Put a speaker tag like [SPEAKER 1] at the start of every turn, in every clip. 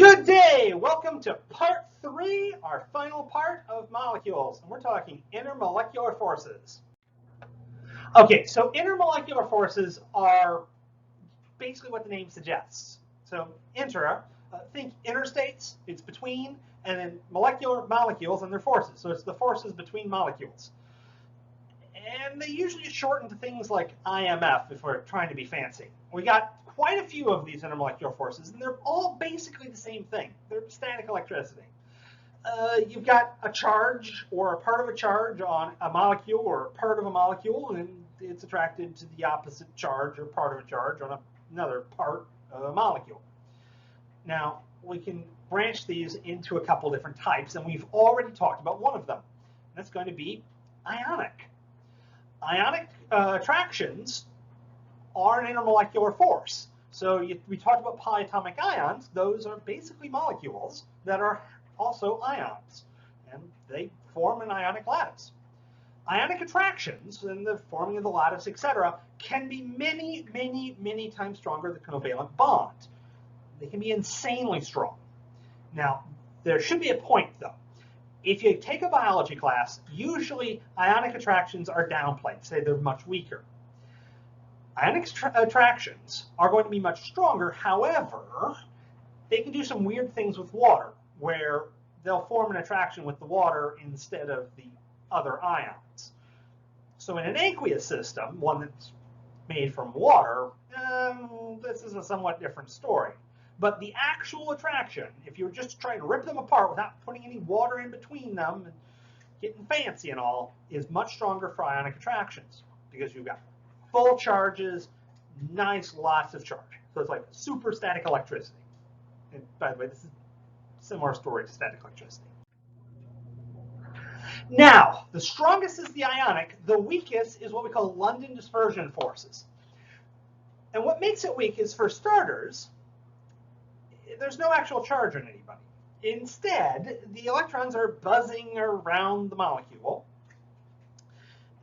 [SPEAKER 1] Good day! Welcome to part 3, our final part of molecules. And we're talking intermolecular forces. Okay, so intermolecular forces are basically what the name suggests. So intra, think interstates, it's between, and then molecular molecules and their forces. So it's the forces between molecules. And they usually shorten to things like IMF if we're trying to be fancy. We got quite a few of these intermolecular forces, and they're all basically the same thing. They're static electricity. You've got a charge or a part of a charge on a molecule or a part of a molecule, and it's attracted to the opposite charge or part of a charge on another part of a molecule. Now, we can branch these into a couple different types, and we've already talked about one of them. That's going to be ionic. Ionic attractions are an intermolecular force. So we talked about polyatomic ions. Those are basically molecules that are also ions, and they form an ionic lattice. Ionic attractions and the forming of the lattice, etc., can be many, many, many times stronger than the covalent bond. They can be insanely strong. Now, there should be a point, though. If you take a biology class, usually ionic attractions are downplayed, say they're much weaker. Ionic attractions are going to be much stronger. However, they can do some weird things with water, where they'll form an attraction with the water instead of the other ions. So in an aqueous system, one that's made from water, this is a somewhat different story. But the actual attraction, if you were just trying to rip them apart without putting any water in between them and getting fancy and all, is much stronger for ionic attractions because you've got full charges, nice lots of charge. So it's like super static electricity. And by the way, this is a similar story to static electricity. Now, the strongest is the ionic. The weakest is what we call London dispersion forces. And what makes it weak is, for starters, there's no actual charge on anybody. Instead, the electrons are buzzing around the molecule,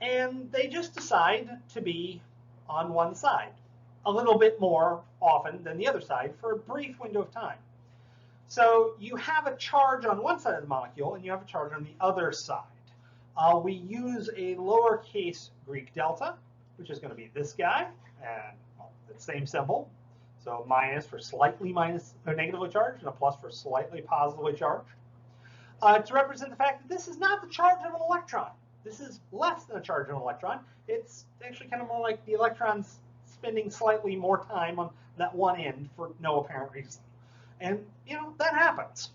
[SPEAKER 1] and they just decide to be on one side, a little bit more often than the other side for a brief window of time. So you have a charge on one side of the molecule, and you have a charge on the other side. We use a lowercase Greek delta, which is going to be this guy, and the same symbol. So minus for slightly minus or negatively charged, and a plus for slightly positively charged. To represent the fact that this is not the charge of an electron. This is less than a charge of an electron. It's actually kind of more like the electrons spending slightly more time on that one end for no apparent reason. And, that happens.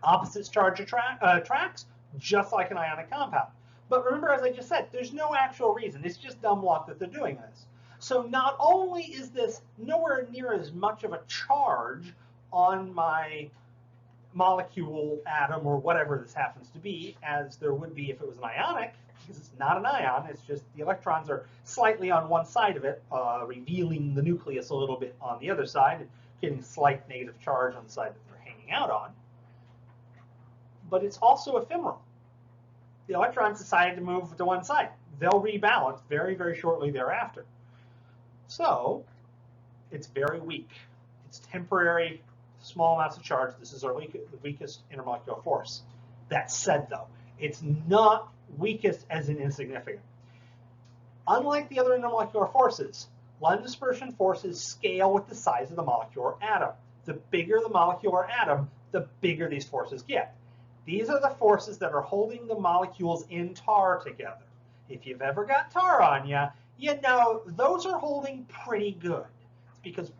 [SPEAKER 1] Opposites charge attracts, just like an ionic compound. But remember, as I just said, there's no actual reason. It's just dumb luck that they're doing this. So not only is this nowhere near as much of a charge on my molecule, atom, or whatever this happens to be as there would be if it was an ionic, because it's not an ion, it's just the electrons are slightly on one side of it, revealing the nucleus a little bit on the other side, and getting slight negative charge on the side that they're hanging out on. But it's also ephemeral. The electrons decided to move to one side. They'll rebalance very, very shortly thereafter. So it's very weak. It's temporary, small amounts of charge. This is our weakest intermolecular force. That said, though, it's not weakest as in insignificant. Unlike the other intermolecular forces, London dispersion forces scale with the size of the molecule or atom. The bigger the molecule or atom, the bigger these forces get. These are the forces that are holding the molecules in tar together. If you've ever got tar on you, you know those are holding pretty good. It's because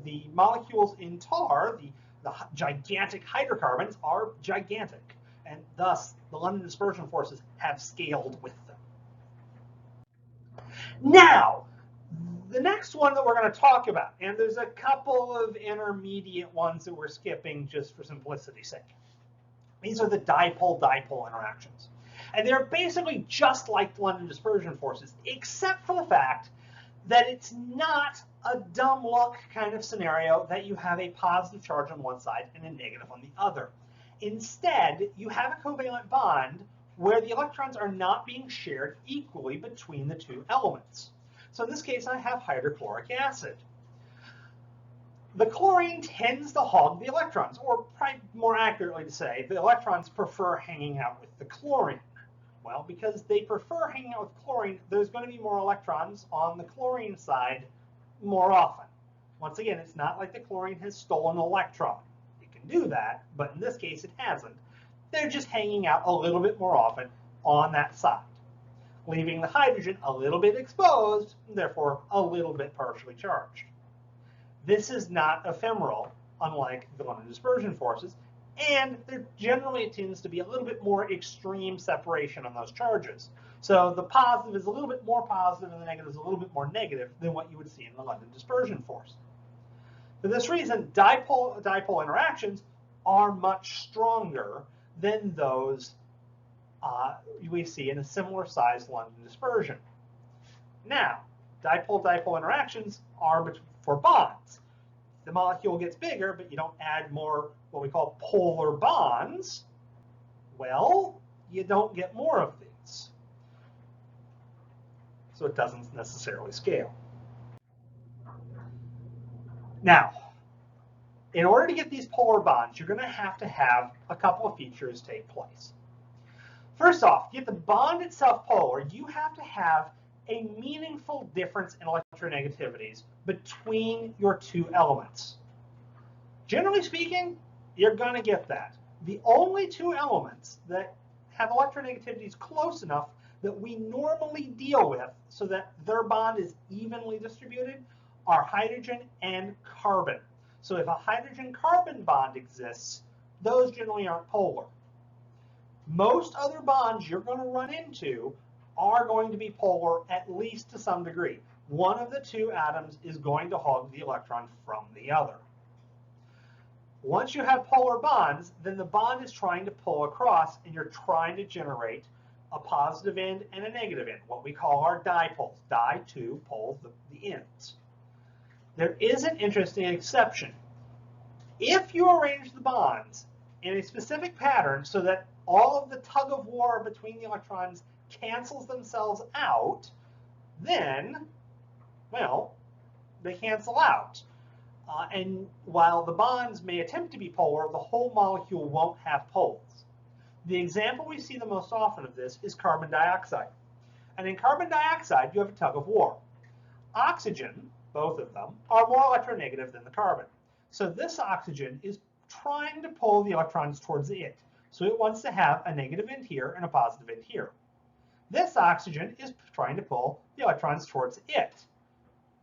[SPEAKER 1] the molecules in tar, the gigantic hydrocarbons, are gigantic, and thus the London dispersion forces have scaled with them. Now, the next one that we're going to talk about, and there's a couple of intermediate ones that we're skipping just for simplicity's sake. These are the dipole-dipole interactions. And they're basically just like London dispersion forces, except for the fact that it's not a dumb luck kind of scenario that you have a positive charge on one side and a negative on the other. Instead, you have a covalent bond where the electrons are not being shared equally between the two elements. So in this case, I have hydrochloric acid. The chlorine tends to hog the electrons, or probably more accurately to say, the electrons prefer hanging out with the chlorine. Well, because they prefer hanging out with chlorine, there's going to be more electrons on the chlorine side more often. Once again, it's not like the chlorine has stolen an electron. It can do that, but in this case it hasn't. They're just hanging out a little bit more often on that side, leaving the hydrogen a little bit exposed, and therefore a little bit partially charged. This is not ephemeral, unlike the London dispersion forces, and there generally tends to be a little bit more extreme separation on those charges. So the positive is a little bit more positive and the negative is a little bit more negative than what you would see in the London dispersion force. For this reason, dipole interactions are much stronger than those we see in a similar sized London dispersion. Now, dipole-dipole interactions are for bonds. The molecule gets bigger, but you don't add more what we call polar bonds. Well, you don't get more of these. So it doesn't necessarily scale. Now, in order to get these polar bonds, you're going to have a couple of features take place. First off, to get the bond itself polar, you have to have a meaningful difference in electronegativities between your two elements. Generally speaking, you're going to get that. The only two elements that have electronegativities close enough that we normally deal with so that their bond is evenly distributed are hydrogen and carbon. So if a hydrogen-carbon bond exists, those generally aren't polar. Most other bonds you're going to run into are going to be polar, at least to some degree. One of the two atoms is going to hog the electron from the other. Once you have polar bonds, then the bond is trying to pull across, and you're trying to generate a positive end and a negative end, what we call our dipoles. Di2 pulls the ends. There is an interesting exception. If you arrange the bonds in a specific pattern so that all of the tug of war between the electrons cancels themselves out, then, well, they cancel out. And while the bonds may attempt to be polar, the whole molecule won't have poles. The example we see the most often of this is carbon dioxide. And in carbon dioxide, you have a tug of war. Oxygen, both of them, are more electronegative than the carbon. So this oxygen is trying to pull the electrons towards it. So it wants to have a negative end here and a positive end here. This oxygen is trying to pull the electrons towards it.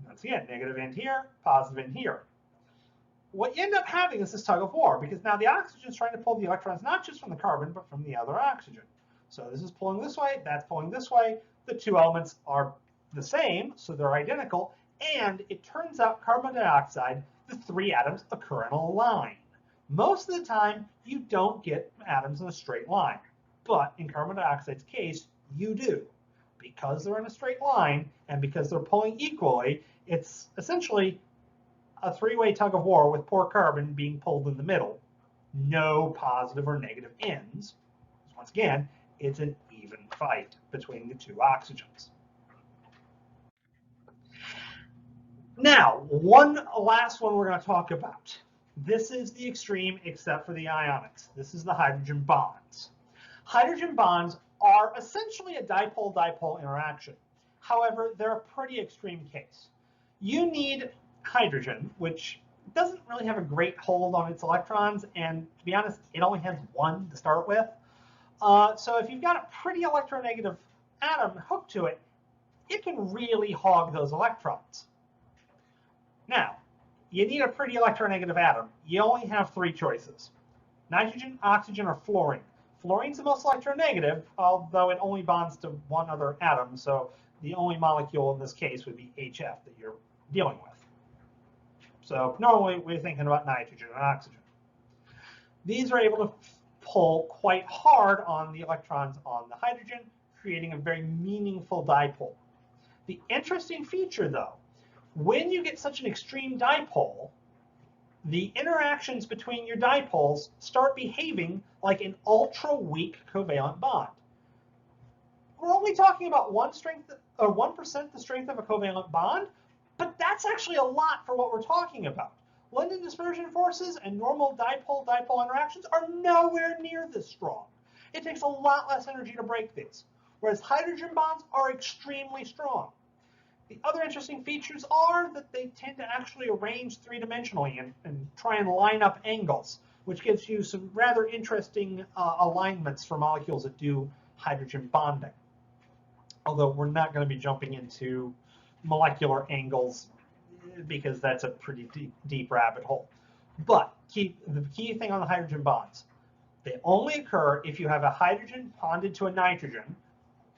[SPEAKER 1] Once again, negative end here, positive end here. What you end up having is this tug of war, because now the oxygen is trying to pull the electrons not just from the carbon, but from the other oxygen. So this is pulling this way, that's pulling this way. The two elements are the same, so they're identical. And it turns out carbon dioxide, the three atoms occur in a line. Most of the time, you don't get atoms in a straight line. But in carbon dioxide's case, you do. Because they're in a straight line and because they're pulling equally, it's essentially a three-way tug of war with poor carbon being pulled in the middle. No positive or negative ends. Once again, it's an even fight between the two oxygens. Now, one last one we're going to talk about. This is the extreme except for the ionics. This is the hydrogen bonds. Hydrogen bonds are essentially a dipole-dipole interaction. However, they're a pretty extreme case. You need hydrogen, which doesn't really have a great hold on its electrons, and to be honest, it only has one to start with. So if you've got a pretty electronegative atom hooked to it, it can really hog those electrons. Now, you need a pretty electronegative atom. You only have three choices: nitrogen, oxygen, or fluorine. Fluorine's the most electronegative, although it only bonds to one other atom, so the only molecule in this case would be HF that you're dealing with. So normally we're thinking about nitrogen and oxygen. These are able to pull quite hard on the electrons on the hydrogen, creating a very meaningful dipole. The interesting feature, though, when you get such an extreme dipole, the interactions between your dipoles start behaving like an ultra-weak covalent bond. We're only talking about 1% the strength of a covalent bond, but that's actually a lot for what we're talking about. London dispersion forces and normal dipole-dipole interactions are nowhere near this strong. It takes a lot less energy to break these, whereas hydrogen bonds are extremely strong. The other interesting features are that they tend to actually arrange three-dimensionally and try and line up angles, which gives you some rather interesting alignments for molecules that do hydrogen bonding. Although we're not going to be jumping into molecular angles because that's a pretty deep rabbit hole. But the key thing on the hydrogen bonds, they only occur if you have a hydrogen bonded to a nitrogen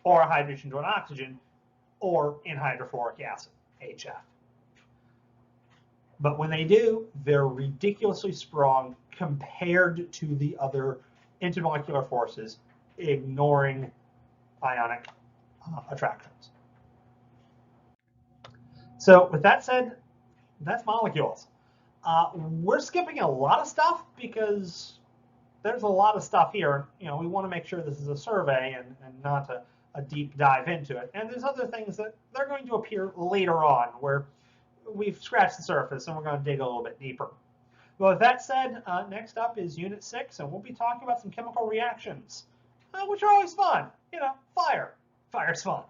[SPEAKER 1] or a hydrogen to an oxygen or in hydrofluoric acid, HF. But when they do, they're ridiculously strong compared to the other intermolecular forces, ignoring ionic attractions. So with that said, that's molecules. We're skipping a lot of stuff because there's a lot of stuff here. You know, we want to make sure this is a survey and not a deep dive into it. And there's other things that they're going to appear later on where we've scratched the surface and we're going to dig a little bit deeper. But with that said, next up is Unit 6, and we'll be talking about some chemical reactions, which are always fun. You know, fire. Fire's fun.